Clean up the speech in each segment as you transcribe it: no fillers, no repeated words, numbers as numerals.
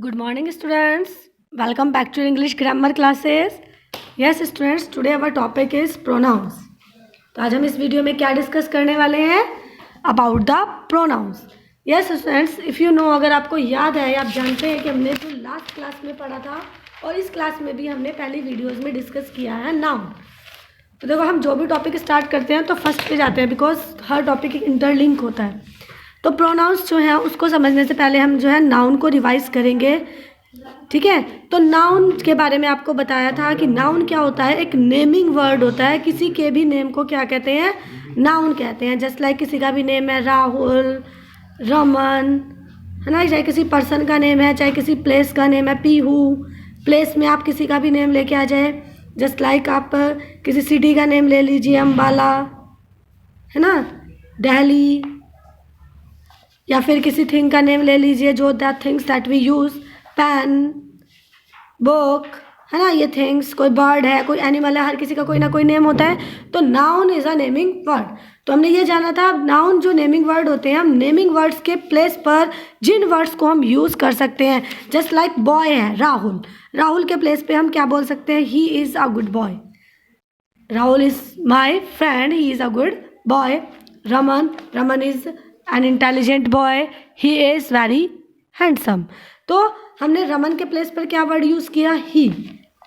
Good morning, students. Welcome back to English grammar classes. Yes, students. Today our topic is pronouns. तो आज हम इस video में क्या डिस्कस करने वाले हैं about the pronounce. Yes students, if you know, अगर आपको याद है, आप जानते हैं कि हमने जो लास्ट क्लास में पढ़ा था और इस क्लास में भी हमने पहली वीडियोस में डिस्कस किया है नाउन. तो देखो, हम जो भी टॉपिक स्टार्ट करते हैं तो फर्स्ट पे जाते हैं बिकॉज हर टॉपिक इंटरलिंक होता है. तो प्रोनाउंस जो है उसको समझने से पहले हम जो है नाउन को रिवाइज करेंगे. ठीक है, तो नाउन के बारे में आपको बताया था कि नाउन क्या होता है. एक नेमिंग वर्ड होता है. किसी के भी नेम को क्या कहते हैं? नाउन कहते हैं. जस्ट लाइक किसी का भी नेम है राहुल, रमन, है ना. चाहे किसी पर्सन का नेम है, चाहे किसी प्लेस का नेम है पीहू. प्लेस में आप किसी का भी नेम लेके आ जाए. जस्ट लाइक आप किसी सिटी का नेम ले लीजिए, अम्बाला, है ना, दिल्ली. या फिर किसी थिंग का नेम ले लीजिए, जो that things that we use, pen, book, है ना. ये थिंग्स, कोई बर्ड है, कोई एनिमल है, हर किसी का कोई ना कोई नेम होता है. तो noun is a naming word. तो हमने ये जाना था, नाउन जो नेमिंग वर्ड होते हैं, हम नेमिंग वर्ड्स के प्लेस पर जिन वर्ड्स को हम यूज़ कर सकते हैं. जस्ट लाइक बॉय है राहुल. राहुल के प्लेस पे हम क्या बोल सकते हैं? He is a good boy. Rahul is my friend, he is a good boy. Raman, Raman is an intelligent boy, he is very handsome. तो हमने रमन के प्लेस पर क्या वर्ड यूज़ किया? ही.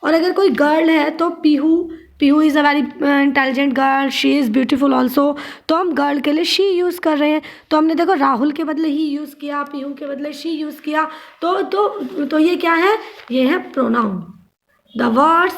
और अगर कोई गर्ल है तो Pihu. Pihu is a very intelligent girl, she is beautiful also. तो हम गर्ल के लिए शी यूज़ कर रहे हैं. तो हमने देखो राहुल के बदले ही यूज़ किया, पीहू के बदले शी यूज़ किया. तो ये क्या है? ये है pronoun. The words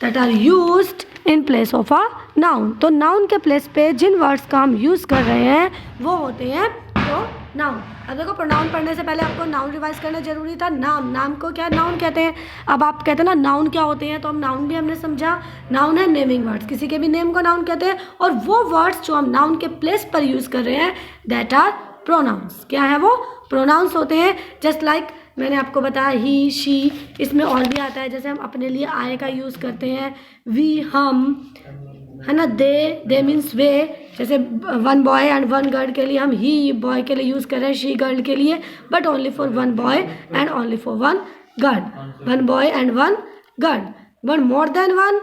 that are used in place of a noun. तो नाउन के प्लेस पे जिन वर्ड्स का हम यूज़ कर रहे हैं वो होते हैं प्रोनाउन. अब देखो, प्रोनाउन पढ़ने से पहले आपको नाउन रिवाइज करना जरूरी था. नाम को क्या नाउन कहते हैं. अब आप कहते हैं ना नाउन क्या होते हैं, तो हम नाउन भी हमने समझा. नाउन है नेमिंग वर्ड्स. किसी के भी नेम को नाउन कहते हैं. और वो वर्ड्स जो हम नाउन के प्लेस पर यूज़ कर रहे हैं दैट आर प्रोनाउंस. क्या है वो? प्रोनाउंस होते हैं. जस्ट लाइक मैंने आपको बताया ही, शी. इसमें और भी आता है, जैसे हम अपने लिए आए का यूज़ करते हैं. वी, हम, है ना. दे मीन्स वे. जैसे one boy and one girl के लिए हम ही बॉय के लिए यूज़ कर रहे हैं, शी गर्ल के लिए, but only for one boy and only for one girl. One boy and one girl. One more than one,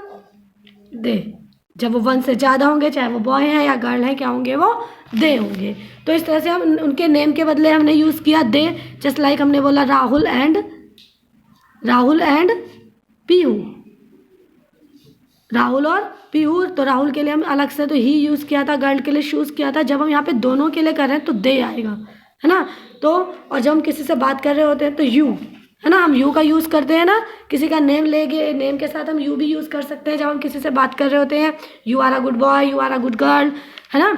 they. जब वो वन से ज़्यादा होंगे, चाहे वो बॉय हैं या गर्ल हैं, क्या होंगे? वो दे होंगे. तो इस तरह से हम उनके नेम के बदले हमने यूज़ किया दे. जस्ट लाइक हमने बोला राहुल एंड पीहू. राहुल और पीहू. तो राहुल के लिए हम अलग से तो ही यूज़ किया था, गर्ल के लिए शूज़ किया था. जब हम यहाँ पे दोनों के लिए कर रहे हैं तो दे आएगा, है ना. तो और जब हम किसी से बात कर रहे होते हैं तो यू, है ना. हम यू का यूज़ करते हैं ना. किसी का नेम लेंगे, नेम के साथ हम यू भी यूज़ कर सकते हैं जब हम किसी से बात कर रहे होते हैं. You are a good boy, you are a good girl, है ना.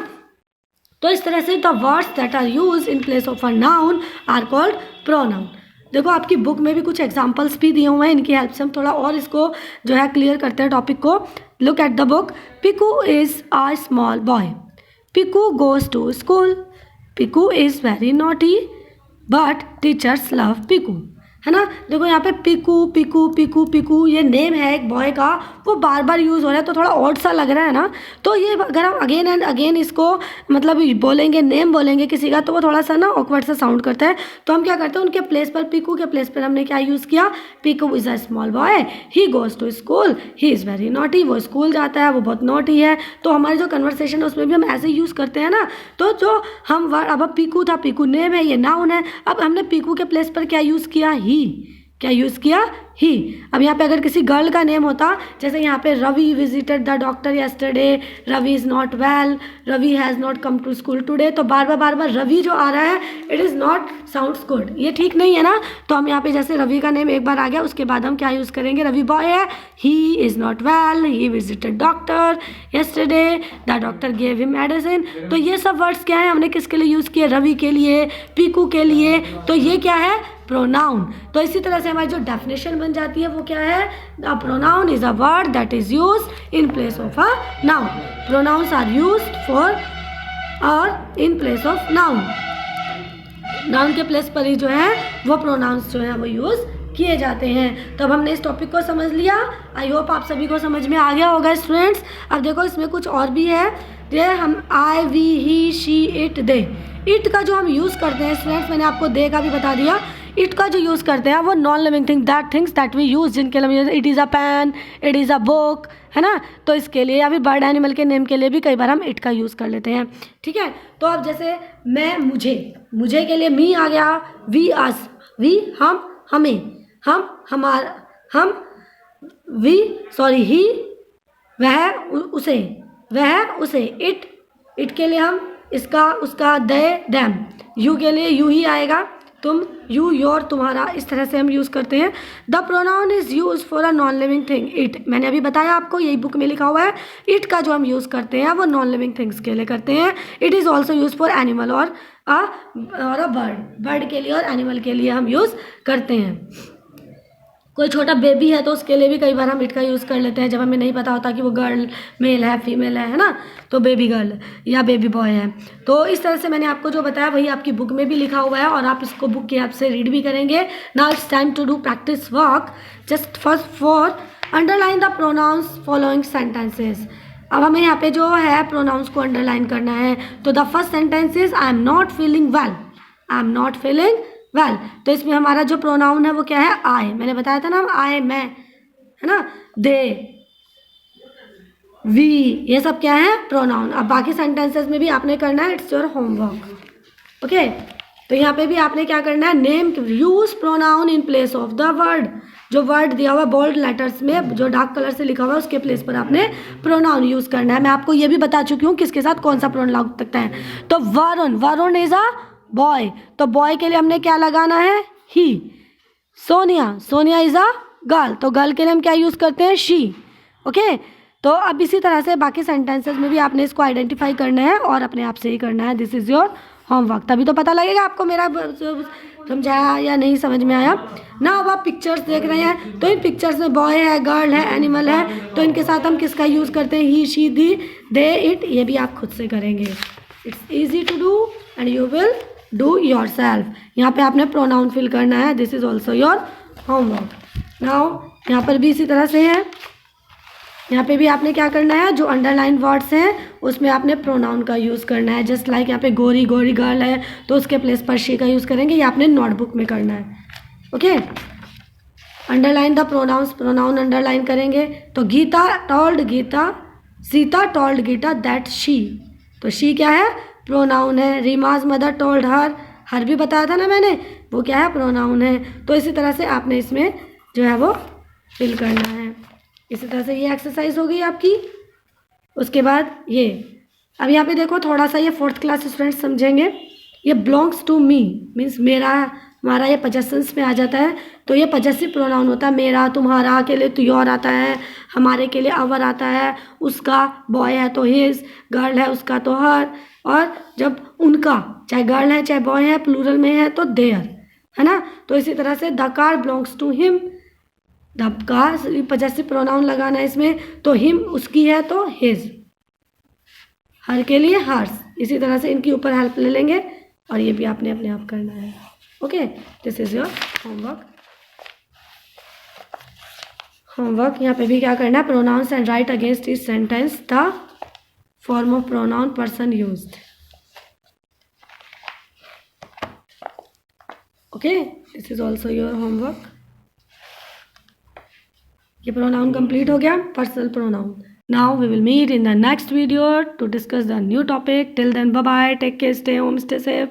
तो इस तरह से the words that are use in place of a noun are called pronoun. देखो, आपकी बुक में भी कुछ एग्जाम्पल्स भी दिए हुए हैं. इनकी हेल्प से हम थोड़ा और इसको जो है क्लियर करते हैं टॉपिक को. Look at the book. Piku is a small boy. Piku goes to school. Piku is very naughty but teachers love Piku, है ना. देखो यहाँ पे पिकू पिकू पिकू पिकू ये नेम है एक बॉय का, वो बार बार यूज़ हो रहा है. तो थोड़ा ऑड सा लग रहा है ना. तो ये अगर हम अगेन एंड अगेन इसको मतलब बोलेंगे, नेम बोलेंगे किसी का, तो वो थोड़ा सा ना ऑकवर्ड सा साउंड करता है. तो हम क्या करते हैं, उनके प्लेस पर, पिकू के प्लेस पर हमने क्या यूज़ किया? Piku is a small boy, he goes to school, he is very naughty. वो स्कूल जाता है, वो बहुत नॉटी है. तो हमारी जो कन्वर्सेशन है उसमें भी हम ऐसे यूज़ करते हैं ना. तो जो हम वर्ड, अब पीकू था, पीकू नेम है, ये नाउन है. अब हमने पीकू के प्लेस पर क्या यूज़ किया? ही. क्या यूज़ किया? ही. अब यहाँ पे अगर किसी गर्ल का नेम होता, जैसे यहाँ पे Ravi visited the doctor yesterday, Ravi is not well, Ravi has not come to school today. तो बार बार रवि जो आ रहा है, it is not sounds good. ये ठीक नहीं है ना. तो हम यहाँ पे जैसे रवि का नेम एक बार आ गया, उसके बाद हम क्या यूज़ करेंगे? रवि बॉय है, he is not well, he visited doctor yesterday, the doctor gave him medicine. तो ये सब वर्ड्स क्या है, हमने किसके लिए यूज़ किए? रवि के लिए, पीकू के लिए. तो ये क्या है? प्रोनाउन. तो इसी तरह से हमारी जो डेफिनेशन बन जाती है वो क्या है? The pronoun is a word that is used in place of a noun. Pronouns are used for और in place of noun. Noun के प्लेस पर ही जो है वो प्रोनाउंस जो है वो यूज़ किए जाते हैं. तब हमने इस टॉपिक को समझ लिया. आई होप आप सभी को समझ में आ गया होगा स्टूडेंट्स. अब देखो, इसमें कुछ और भी है. ये हम I, we, he, she, it, they. It का जो हम यूज़ करते हैं स्टूडेंट्स, मैंने आपको दे का भी बता दिया. इट का जो यूज़ करते हैं वो non living thing, that things that we use, जिनके लिए हम it is a pen, it is a book, है ना। तो इसके लिए या फिर बर्ड एनिमल के नेम के लिए भी कई बार हम इट का यूज़ कर लेते हैं, ठीक है। तो अब जैसे मैं, मुझे के लिए मी आ गया, वी अस, वी हम, हमें, हम हमारा, हम वी सॉरी ही, वह उसे, इट के लिए हम इसका उसका, दे देम, यू के लिए यू ही आएगा, तुम यू योर तुम्हारा, इस तरह से हम यूज़ करते हैं। The pronoun is use for a non living thing, it, मैंने अभी बताया आपको, यही बुक में लिखा हुआ है। इट का जो हम यूज़ करते हैं वो नॉन लिविंग थिंग्स के लिए करते हैं। It is also use for animal और अ बर्ड के लिए और एनिमल के लिए हम यूज़ करते हैं। कोई छोटा बेबी है तो उसके लिए भी कई बार हम इट का यूज़ कर लेते हैं, जब हमें नहीं पता होता कि वो गर्ल मेल है फीमेल है ना, तो बेबी गर्ल या बेबी बॉय है। तो इस तरह से मैंने आपको जो बताया वही आपकी बुक में भी लिखा हुआ है और आप इसको बुक के ऐप से रीड भी करेंगे। Now it's time to do practice work. Just first for underline the pronouns following sentences. अब हमें यहाँ पे जो है प्रोनाउंस को अंडरलाइन करना है। तो the first sentence is I am not feeling well, I am not feeling well. तो इसमें हमारा जो प्रोनाउन है वो क्या है, आई। मैंने बताया था ना, आई, मैं, है ना, दे, वी, ये सब क्या है प्रोनाउन। अब बाकी सेंटेंसेस में भी आपने करना है, इट्स योर होमवर्क, ओके। तो यहाँ पे भी आपने क्या करना है, name, use pronoun in place of the word. जो वर्ड दिया हुआ बोल्ड लेटर्स में जो डार्क कलर से लिखा हुआ है उसके प्लेस पर आपने प्रोनाउन यूज करना है। मैं आपको ये भी बता चुकी हूँ किसके साथ कौन सा प्रोनाउन लग सकता है। तो Varun, Varun is a boy, तो बॉय के लिए हमने क्या लगाना है, he. Sonia, Sonia is a girl, तो गर्ल के लिए हम क्या यूज़ करते हैं, शी, ओके। तो अब इसी तरह से बाकी सेंटेंसेस में भी आपने इसको आइडेंटिफाई करना है और अपने आप से ही करना है। दिस इज़ योर होमवर्क, तभी तो पता लगेगा आपको मेरा समझाया या नहीं समझ में आया ना। अब आप पिक्चर्स देख रहे हैं तो इन पिक्चर्स में बॉय है, गर्ल है, एनिमल है, तो इनके साथ हम किसका यूज़ करते हैं, ही, शी, दी, दे, इट। ये भी आप खुद से करेंगे। It's easy to do and you will do yourself. यहाँ पे आपने प्रोनाउन फिल करना है। This is also your homework. Now यहाँ पर भी इसी तरह से है, यहाँ पे भी आपने क्या करना है, जो अंडरलाइन वर्ड्स हैं उसमें आपने प्रोनाउन का यूज़ करना है। जस्ट लाइक यहाँ पे गोरी, गोरी गर्ल है तो उसके प्लेस पर शी का यूज़ करेंगे, ये आपने नोटबुक में करना है, okay. Underline the pronouns, pronoun underline करेंगे। तो Gita told Gita, Sita told Gita that she, तो शी क्या है, प्रोनाउन है। रीमाज मदर टोल्ड हर भी बताया था ना मैंने, वो क्या है, प्रोनाउन है। तो इसी तरह से आपने इसमें जो है वो फिल करना है। इसी तरह से ये एक्सरसाइज हो गई आपकी। उसके बाद ये, अब यहाँ पे देखो थोड़ा सा ये 4th क्लास स्टूडेंट्स समझेंगे। ये बिलोंग्स टू मी मीन्स मेरा, हमारा, ये पजेशंस में आ जाता है। तो ये पजेसिव प्रोनाउन होता है। मेरा, तुम्हारा के लिए तो योर आता है, हमारे के लिए अवर आता है, उसका, बॉय है तो हिज, गर्ल है उसका तो हर, और जब उनका, चाहे गर्ल है चाहे बॉय है, प्लूरल में है तो देयर, है ना। तो इसी तरह से the car belongs to him, the car possessive pronoun लगाना है इसमें। तो हिम उसकी है तो हिज, हर के लिए हर्स। इसी तरह से इनके ऊपर हेल्प ले लेंगे और ये भी आपने अपने आप करना है, okay. This is your homework. यहाँ पे भी क्या करना है, प्रोनाउंस एंड राइट अगेंस्ट इस sentence the form of pronoun person used, okay. This is also your homework. ये प्रोनाउन कंप्लीट हो गया, personal pronoun. Now we will meet in the next video to discuss the new topic. Till then, bye bye, take care, stay home, stay safe.